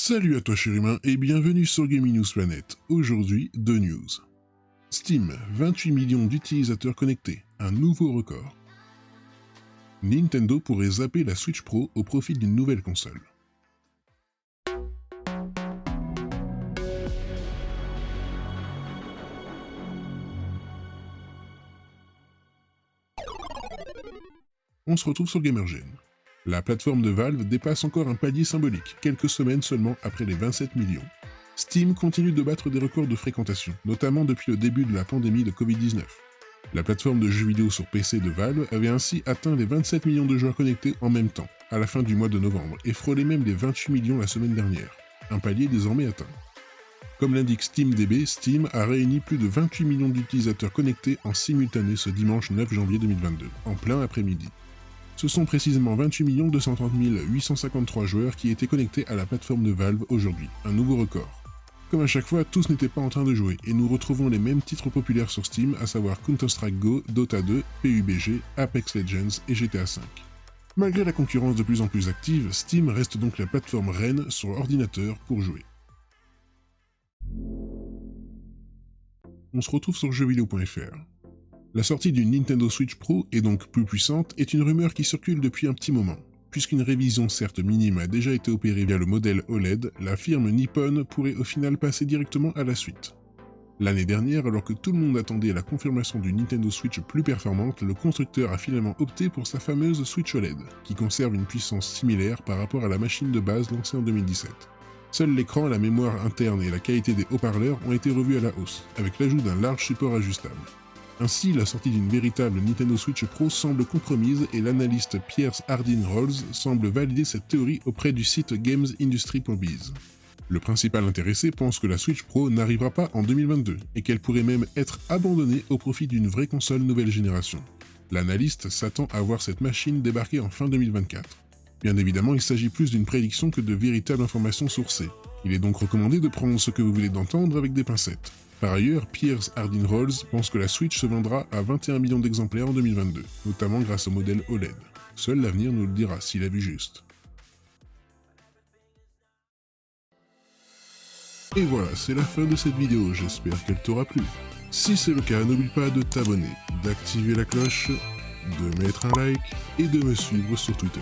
Salut à toi cher humain et bienvenue sur Gaming News Planet. Aujourd'hui, 2 news. Steam, 28 millions d'utilisateurs connectés, un nouveau record. Nintendo pourrait zapper la Switch Pro au profit d'une nouvelle console. On se retrouve sur GamerGen. La plateforme de Valve dépasse encore un palier symbolique, quelques semaines seulement après les 27 millions. Steam continue de battre des records de fréquentation, notamment depuis le début de la pandémie de Covid-19. La plateforme de jeux vidéo sur PC de Valve avait ainsi atteint les 27 millions de joueurs connectés en même temps, à la fin du mois de novembre, et frôlait même les 28 millions la semaine dernière, un palier désormais atteint. Comme l'indique SteamDB, Steam a réuni plus de 28 millions d'utilisateurs connectés en simultané ce dimanche 9 janvier 2022, en plein après-midi. Ce sont précisément 28 230 853 joueurs qui étaient connectés à la plateforme de Valve aujourd'hui, un nouveau record. Comme à chaque fois, tous n'étaient pas en train de jouer, et nous retrouvons les mêmes titres populaires sur Steam, à savoir Counter-Strike Go, Dota 2, PUBG, Apex Legends et GTA V. Malgré la concurrence de plus en plus active, Steam reste donc la plateforme reine sur ordinateur pour jouer. On se retrouve sur jeuxvideo.fr. La sortie d'une Nintendo Switch Pro, et donc plus puissante, est une rumeur qui circule depuis un petit moment. Puisqu'une révision certes minime a déjà été opérée via le modèle OLED, la firme Nippon pourrait au final passer directement à la suite. L'année dernière, alors que tout le monde attendait la confirmation d'une Nintendo Switch plus performante, le constructeur a finalement opté pour sa fameuse Switch OLED, qui conserve une puissance similaire par rapport à la machine de base lancée en 2017. Seul l'écran, la mémoire interne et la qualité des haut-parleurs ont été revus à la hausse, avec l'ajout d'un large support ajustable. Ainsi, la sortie d'une véritable Nintendo Switch Pro semble compromise et l'analyste Piers Hardin Rolls semble valider cette théorie auprès du site gamesindustry.biz. Le principal intéressé pense que la Switch Pro n'arrivera pas en 2022 et qu'elle pourrait même être abandonnée au profit d'une vraie console nouvelle génération. L'analyste s'attend à voir cette machine débarquer en fin 2024. Bien évidemment, il s'agit plus d'une prédiction que de véritables informations sourcées. Il est donc recommandé de prendre ce que vous venez d'entendre avec des pincettes. Par ailleurs, Piers Hardin Rolls pense que la Switch se vendra à 21 millions d'exemplaires en 2022, notamment grâce au modèle OLED. Seul l'avenir nous le dira s'il a vu juste. Et voilà, c'est la fin de cette vidéo, j'espère qu'elle t'aura plu. Si c'est le cas, n'oublie pas de t'abonner, d'activer la cloche, de mettre un like et de me suivre sur Twitter.